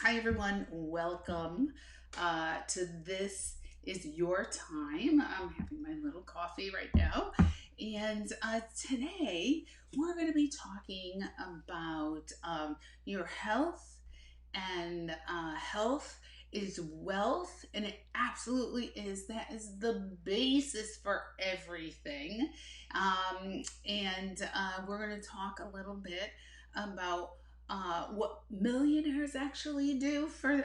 Hi, everyone. Welcome to This Is Your Time. I'm having my little coffee right now. And today we're going to be talking about your health and health is wealth, and it absolutely is. That is the basis for everything. And we're going to talk a little bit about what millionaires actually do for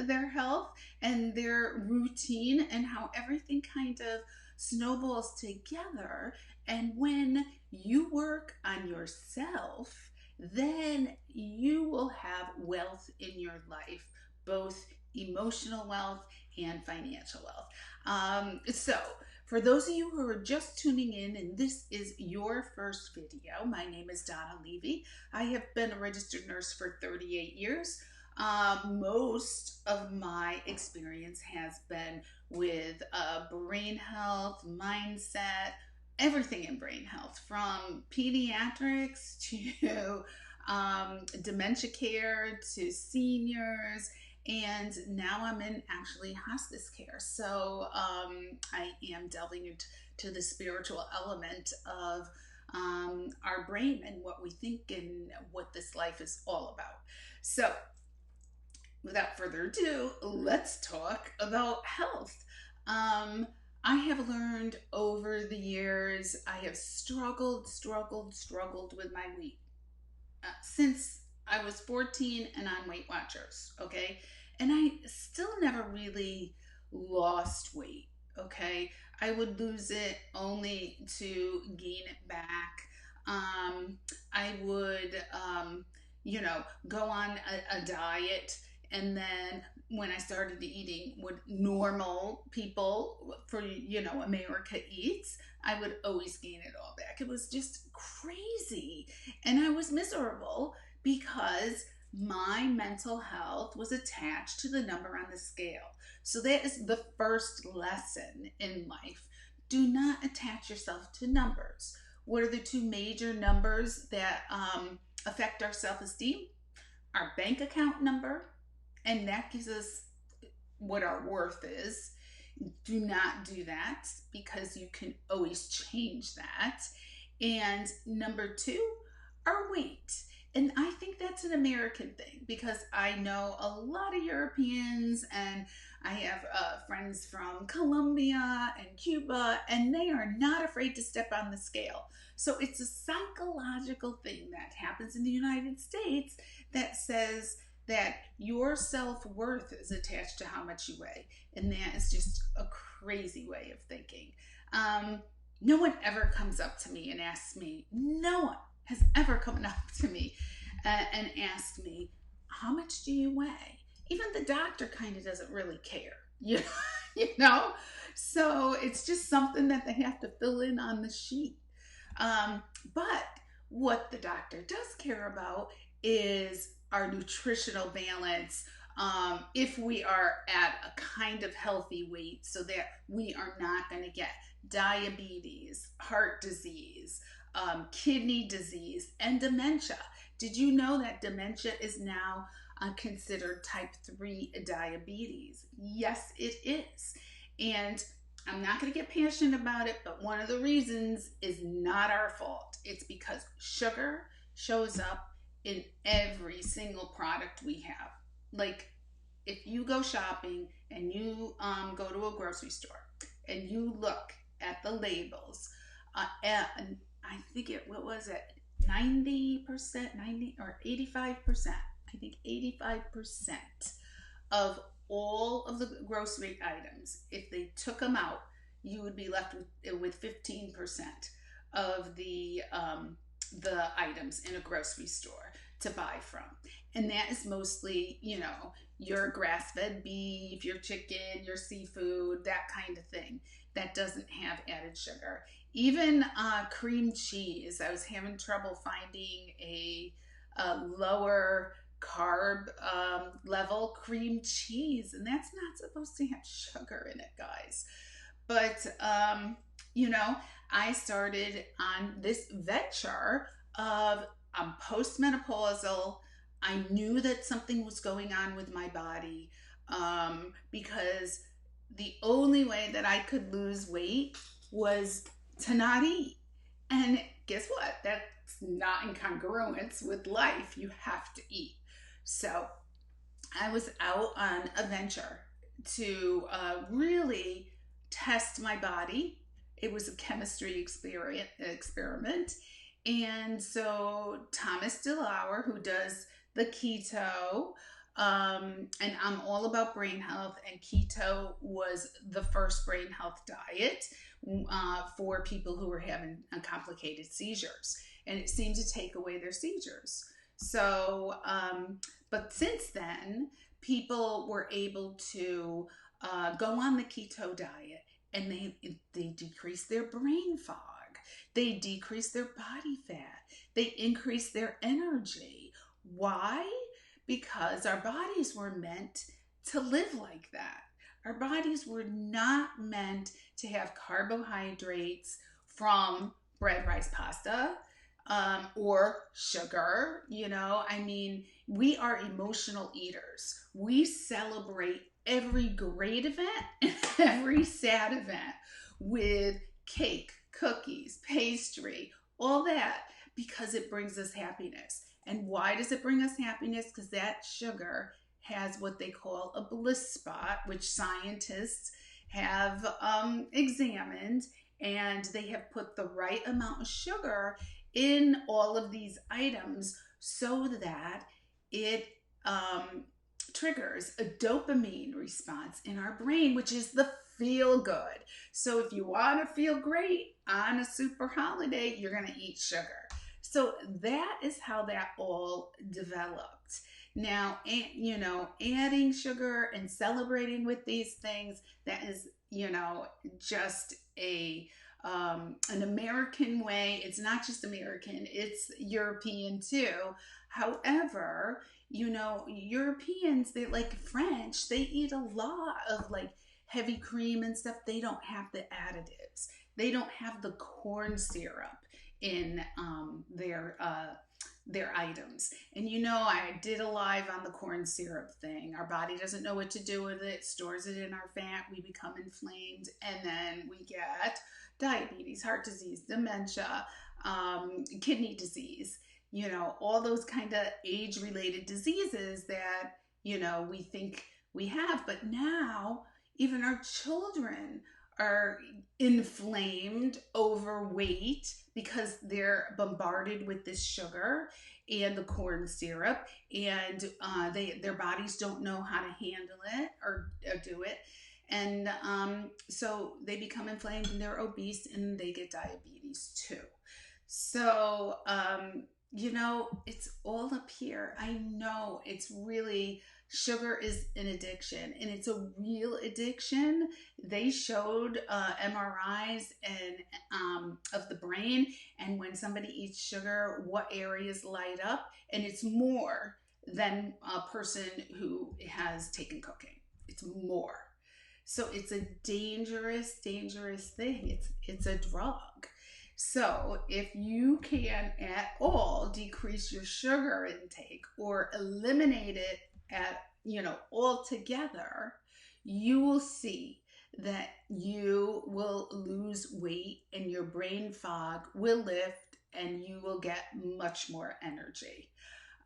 their health and their routine, and how everything kind of snowballs together. And when you work on yourself, then you will have wealth in your life, both emotional wealth and financial wealth. So, for those of you who are just tuning in and this is your first video, my name is Donna Levy. I have been a registered nurse for 38 years. Most of my experience has been with brain health, mindset, everything in brain health, from pediatrics to dementia care to seniors, and now I'm in actually hospice care. So I am delving into the spiritual element of our brain and what we think and what this life is all about. So without further ado, let's talk about health. Um, I have learned over the years, I have struggled with my weight since I was 14 and on Weight Watchers, okay? And I still never really lost weight, okay? I would lose it only to gain it back. Um, I would, go on a diet, and then when I started eating what normal people for, America eats, I would always gain it all back. It was just crazy. And I was miserable because my mental health was attached to the number on the scale. So that is the first lesson in life. Do not attach yourself to numbers. What are the two major numbers that affect our self esteem? Our bank account number, and that gives us what our worth is. Do not do that, because you can always change that. And number two, our weight. And I think that's an American thing, because I know a lot of Europeans, and I have friends from Colombia and Cuba, and they are not afraid to step on the scale. So it's a psychological thing that happens in the United States that says that your self-worth is attached to how much you weigh. And that is just a crazy way of thinking. No one ever comes up to me and asks me, no one has ever come up to me and asked me, how much do you weigh? Even the doctor kind of doesn't really care, you know? So it's just something that they have to fill in on the sheet. But what the doctor does care about is our nutritional balance, if we are at a kind of healthy weight, so that we are not going to get diabetes, heart disease, kidney disease, and dementia. Did you know that dementia is now considered type 3 diabetes? Yes, it is. And I'm not going to get passionate about it, but one of the reasons is not our fault. It's because sugar shows up in every single product we have. Like, if you go shopping and you go to a grocery store and you look at the labels, and I think what was it, 90%, 90 or 85%, I think 85% of all of the grocery items, if they took them out, you would be left with 15% of the items in a grocery store to buy from. And that is mostly, your grass-fed beef, your chicken, your seafood, that kind of thing that doesn't have added sugar. Even cream cheese. I was having trouble finding a lower carb level cream cheese, and that's not supposed to have sugar in it, guys. But I started on this venture of I'm postmenopausal, I knew that something was going on with my body, because the only way that I could lose weight was to not eat. And guess what? That's not in congruence with life. You have to eat. So I was out on a venture to really test my body. It was a chemistry experiment. And so Thomas DeLauer, who does the keto, and I'm all about brain health, and keto was the first brain health diet for people who were having complicated seizures. And it seemed to take away their seizures. So, but since then, people were able to go on the keto diet, and they decrease their brain fog, they decrease their body fat, they increase their energy. Why? Because our bodies were meant to live like that. Our bodies were not meant to have carbohydrates from bread, rice, pasta, or sugar. I mean, we are emotional eaters. We celebrate every great event and every sad event with cake, cookies, pastry, all that, because it brings us happiness. And why does it bring us happiness? Because that sugar has what they call a bliss spot, which scientists have examined, and they have put the right amount of sugar in all of these items so that it triggers a dopamine response in our brain, which is the feel good. So if you want to feel great on a super holiday, you're going to eat sugar. So that is how that all developed. Now, adding sugar and celebrating with these things, that is, just an American way. It's not just American, it's European too. However, Europeans, they like French, they eat a lot of like heavy cream and stuff. They don't have the additives. They don't have the corn syrup in their items. And I did a live on the corn syrup thing. Our body doesn't know what to do with it, stores it in our fat, we become inflamed, and then we get diabetes, heart disease, dementia, kidney disease, all those kind of age-related diseases that, we think we have. But now even our children are inflamed, overweight, because they're bombarded with this sugar and the corn syrup, and their bodies don't know how to handle it or do it. And so they become inflamed and they're obese and they get diabetes too. So, it's all up here. I know it's really, sugar is an addiction, and it's a real addiction. They showed MRIs and of the brain, and when somebody eats sugar, what areas light up, and it's more than a person who has taken cocaine. It's more. So it's a dangerous, dangerous thing. It's a drug. So if you can at all decrease your sugar intake or eliminate it altogether, you will see that you will lose weight and your brain fog will lift and you will get much more energy.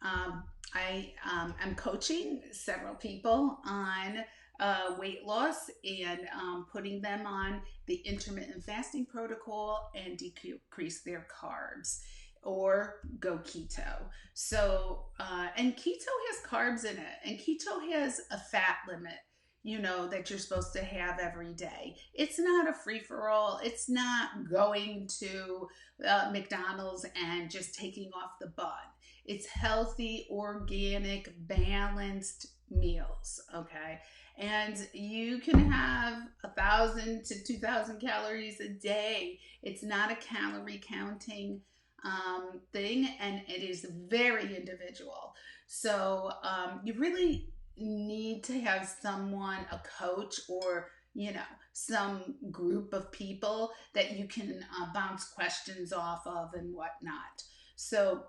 I am coaching several people on weight loss and putting them on the intermittent fasting protocol and decrease their carbs or go keto. So, and keto has carbs in it, and keto has a fat limit, that you're supposed to have every day. It's not a free for all. It's not going to McDonald's and just taking off the bun. It's healthy, organic, balanced meals, okay? And you can have 1,000 to 2,000 calories a day. It's not a calorie counting thing, and it is very individual. So you really need to have someone, a coach, or some group of people that you can bounce questions off of and whatnot. So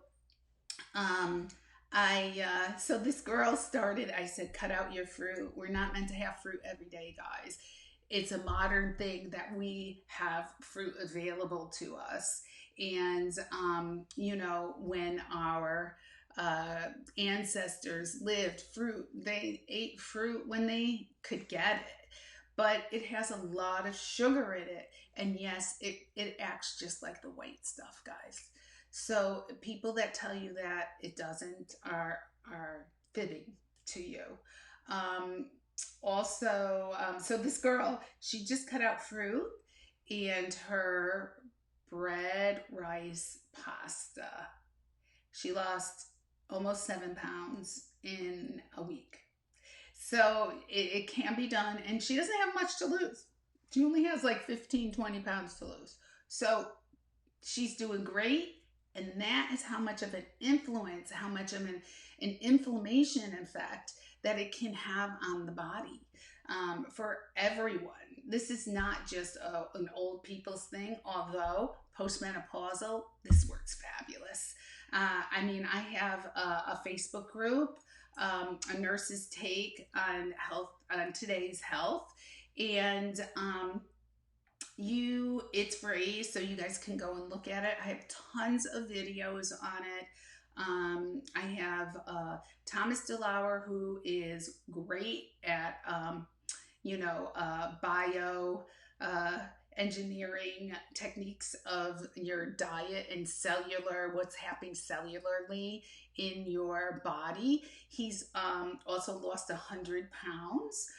So this girl started, I said, cut out your fruit. We're not meant to have fruit every day, guys. It's a modern thing that we have fruit available to us. And, when our ancestors lived, they ate fruit when they could get it. But it has a lot of sugar in it. And yes, it acts just like the white stuff, guys. So people that tell you that it doesn't are fibbing to you. Um, so this girl, she just cut out fruit and her bread, rice, pasta. She lost almost 7 pounds in a week. So it can be done, and she doesn't have much to lose. She only has like 15, 20 pounds to lose. So she's doing great. And that is how much of an influence, how much of an inflammation effect that it can have on the body for everyone. This is not just an old people's thing, although postmenopausal, this works fabulous. I have a Facebook group, a nurse's take on health, on today's health, and it's free, so you guys can go and look at it. I have tons of videos on it. I have Thomas DeLauer, who is great at bio engineering techniques of your diet and what's happening cellularly in your body. He's also lost 100 pounds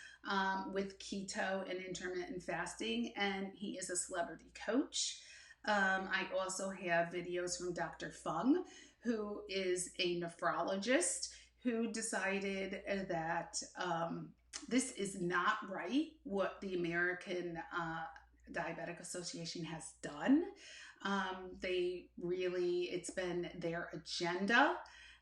with keto and intermittent fasting, and he is a celebrity coach. I also have videos from Dr. Fung, who is a nephrologist who decided that this is not right what the American Diabetic Association has done. It's been their agenda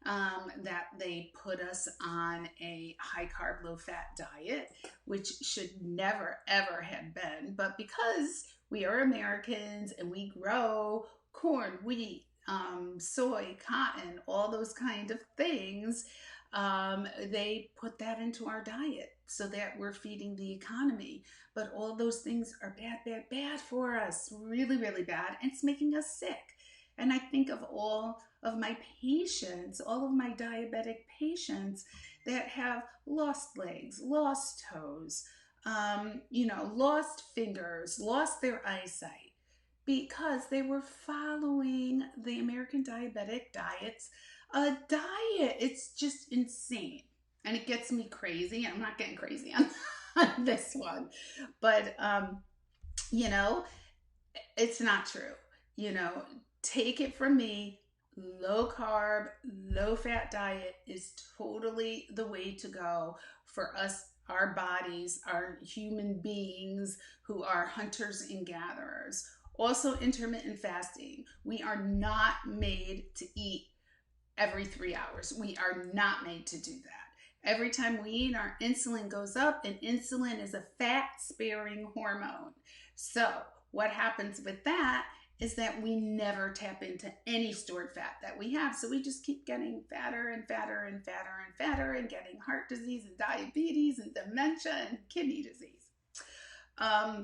that they put us on a high carb, low fat diet, which should never, ever have been. But because we are Americans and we grow corn, wheat, soy, cotton, all those kind of things, they put that into our diet so that we're feeding the economy. But all those things are bad, bad, bad for us. Really, really bad. And it's making us sick. And I think of all of my patients, all of my diabetic patients that have lost legs, lost toes, lost fingers, lost their eyesight, because they were following the American diabetic diet's diet. It's just insane. And it gets me crazy. I'm not getting crazy on this one. But, it's not true. Take it from me. Low carb, low fat diet is totally the way to go for us, our bodies, our human beings who are hunters and gatherers. Also, intermittent fasting. We are not made to eat every 3 hours. We are not made to do that. Every time we eat, our insulin goes up, and insulin is a fat-sparing hormone. So what happens with that is that we never tap into any stored fat that we have. So we just keep getting fatter and fatter and fatter and fatter and getting heart disease and diabetes and dementia and kidney disease. I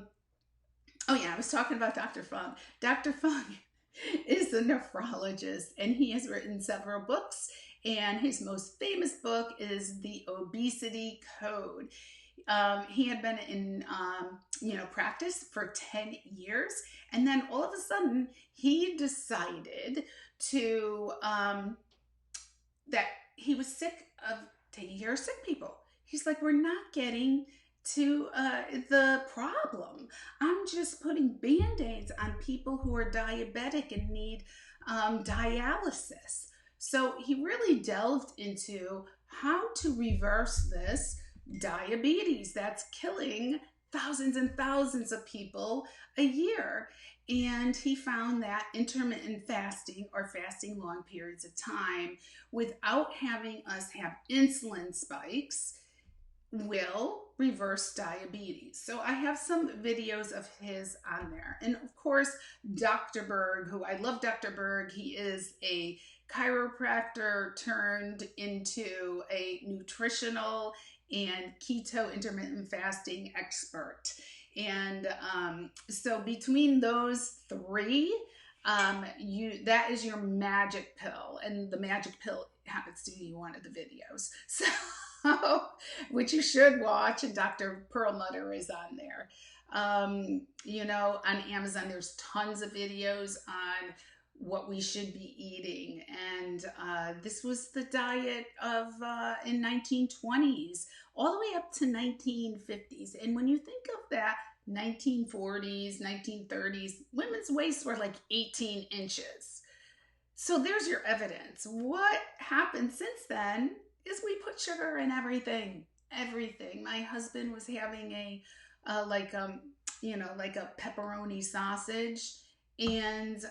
was talking about Dr. Fung. Dr. Fung is a nephrologist, and he has written several books, and his most famous book is The Obesity Code. He had been in practice for 10 years, and then all of a sudden he decided to that he was sick of taking care of sick people. He's like, we're not getting to the problem. I'm just putting band-aids on people who are diabetic and need dialysis. So he really delved into how to reverse this diabetes that's killing thousands and thousands of people a year. And he found that intermittent fasting, or fasting long periods of time without having us have insulin spikes, will reverse diabetes. So I have some videos of his on there. And of course, Dr. Berg, who I love Dr. Berg, he is a chiropractor turned into a nutritional and keto intermittent fasting expert. And so between those three, that is your magic pill, and the magic pill happens to be one of the videos. So which you should watch, and Dr. Perlmutter is on there. On Amazon, there's tons of videos on what we should be eating. And this was the diet of in 1920s all the way up to 1950s. And when you think of that, 1940s, 1930s, women's waists were like 18 inches. So there's your evidence. What happened since then is we put sugar in everything. Everything. My husband was having a like a pepperoni sausage, and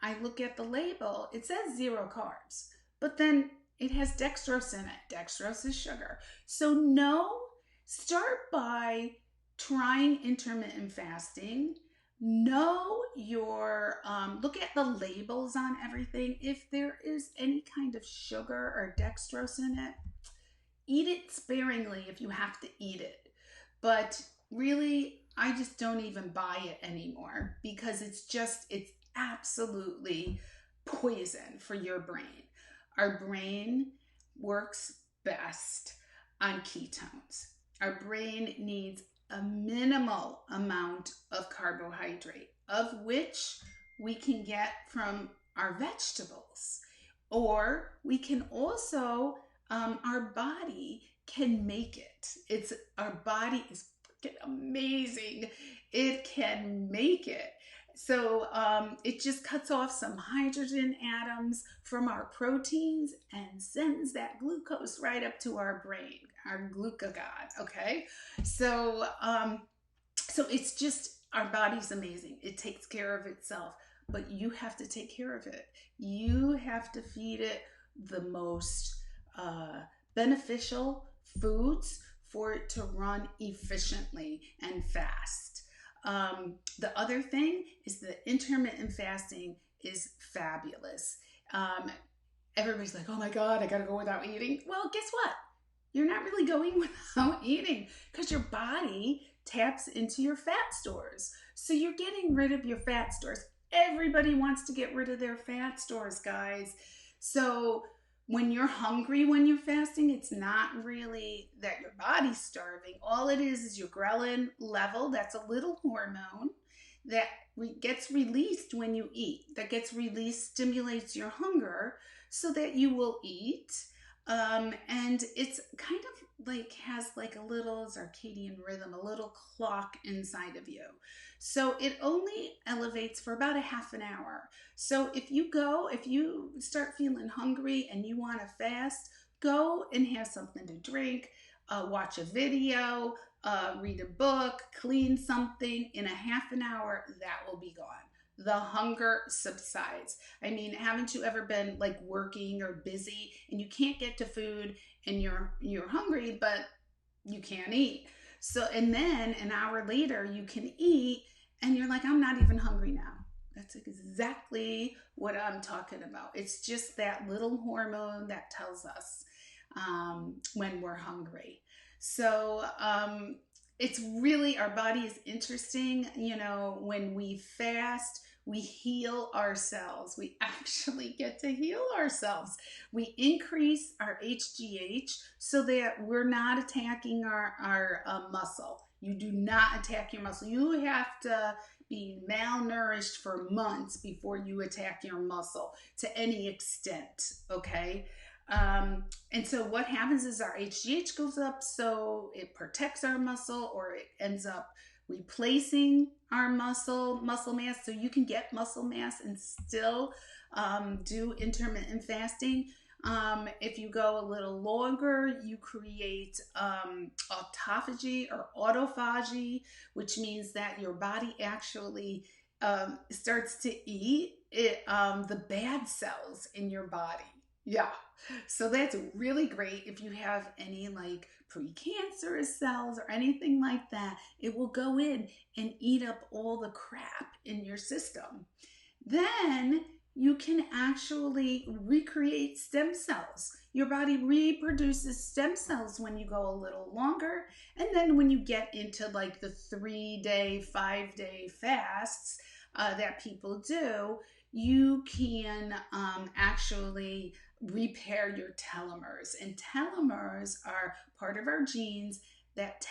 I look at the label. It says 0 carbs, but then it has dextrose in it. Dextrose is sugar. So no, start by trying intermittent fasting. Know your look at the labels on everything. If there is any kind of sugar or dextrose in it, eat it sparingly if you have to eat it. But really, I just don't even buy it anymore, because it's absolutely poison for your brain. Our brain works best on ketones. Our brain needs a minimal amount of carbohydrate, of which we can get from our vegetables, or we can also, our body can make it. Our body is freaking amazing. It can make it. So it just cuts off some hydrogen atoms from our proteins and sends that glucose right up to our brain, our glucagon. Okay, so it's just, our body's amazing. It takes care of itself, but you have to take care of it. You have to feed it the most beneficial foods for it to run efficiently and fast. The other thing is that intermittent fasting is fabulous. Everybody's like, oh my God, I gotta go without eating. Well, guess what? You're not really going without eating, because your body taps into your fat stores. So you're getting rid of your fat stores. Everybody wants to get rid of their fat stores, guys. So when you're hungry, when you're fasting, it's not really that your body's starving. All it is your ghrelin level. That's a little hormone that gets released when you eat. That gets released, stimulates your hunger so that you will eat. And it's kind of like has like a little circadian rhythm, a little clock inside of you. So it only elevates for about a half an hour. So if you start feeling hungry and you want to fast, go and have something to drink, watch a video, read a book, clean something. In a half an hour, that will be gone. The hunger subsides. I mean, haven't you ever been like working or busy and you can't get to food and you're hungry, but you can't eat? So, and then an hour later you can eat and you're like, I'm not even hungry now. That's exactly what I'm talking about. It's just that little hormone that tells us when we're hungry. So, it's really, our body is interesting. When we fast, we heal ourselves. We actually get to heal ourselves. We increase our HGH so that we're not attacking our muscle. You do not attack your muscle. You have to be malnourished for months before you attack your muscle to any extent, okay? And so what happens is our HGH goes up, so it protects our muscle, or it ends up replacing our muscle mass. So you can get muscle mass and still do intermittent fasting. If you go a little longer, you create autophagy or autophagy, which means that your body actually starts to eat the bad cells in your body. Yeah. So that's really great. If you have any like precancerous cells or anything like that, it will go in and eat up all the crap in your system. Then you can actually recreate stem cells. Your body reproduces stem cells when you go a little longer. And then when you get into like the 3 day, 5 day fasts that people do, you can actually repair your telomeres. And telomeres are part of our genes that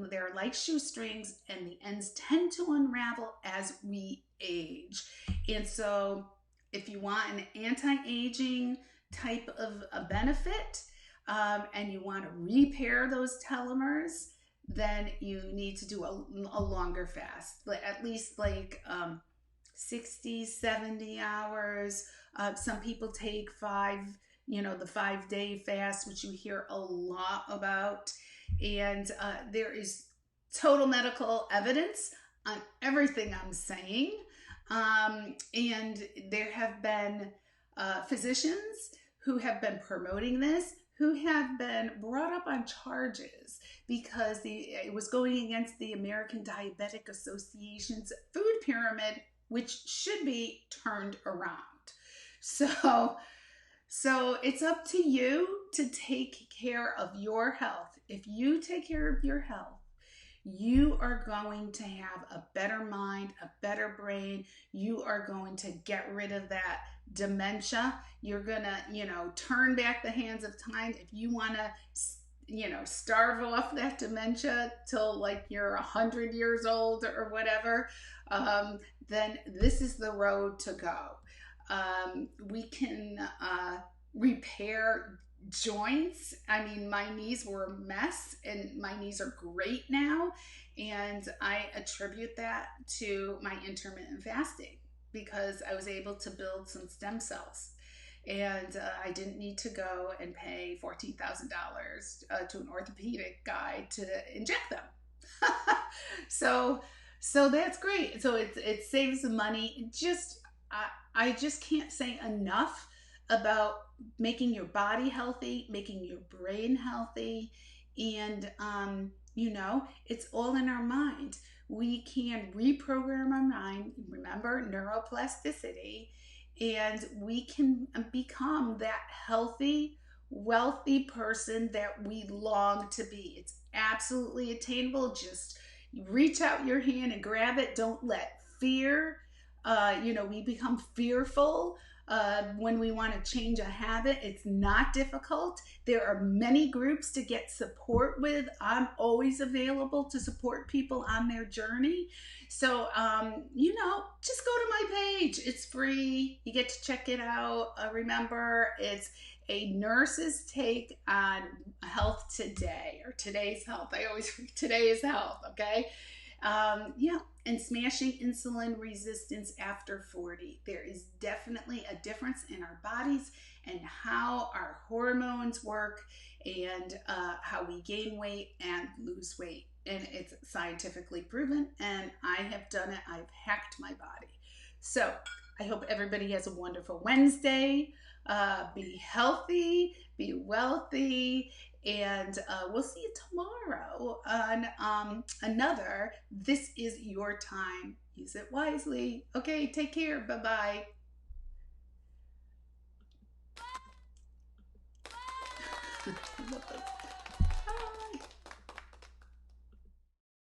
they're like shoestrings, and the ends tend to unravel as we age. And so if you want an anti-aging type of a benefit, and you want to repair those telomeres, then you need to do a longer fast, at least like 60, 70 hours. Some people take the 5 day fast, which you hear a lot about. And there is total medical evidence on everything I'm saying. And there have been physicians who have been promoting this, who have been brought up on charges because it was going against the American Diabetic Association's food pyramid, which should be turned around. So it's up to you to take care of your health. If you take care of your health, you are going to have a better mind, a better brain. You are going to get rid of that dementia. You're going to, turn back the hands of time. If you want to, starve off that dementia till like you're 100 years old or whatever, then this is the road to go. We can repair joints. I mean, my knees were a mess and my knees are great now. And I attribute that to my intermittent fasting because I was able to build some stem cells. And I didn't need to go and pay $14,000 to an orthopedic guy to inject them. so that's great. So it saves the money. I just can't say enough about making your body healthy, making your brain healthy, and it's all in our mind. We can reprogram our mind. Remember neuroplasticity, and we can become that healthy, wealthy person that we long to be. It's absolutely attainable. Just reach out your hand and grab it. Don't let fear, we become fearful when we want to change a habit. It's not difficult. There are many groups to get support with. I'm always available to support people on their journey. So, just go to my page. It's free. You get to check it out. Remember, it's a nurse's take on health today, or today's health. Today is health, okay? And smashing insulin resistance after 40. There is definitely a difference in our bodies and how our hormones work, and how we gain weight and lose weight. And it's scientifically proven, and I have done it. I've hacked my body. So I hope everybody has a wonderful Wednesday. Be healthy, be wealthy, and we'll see you tomorrow on another This Is Your Time. Use it wisely. Okay, take care. Bye-bye.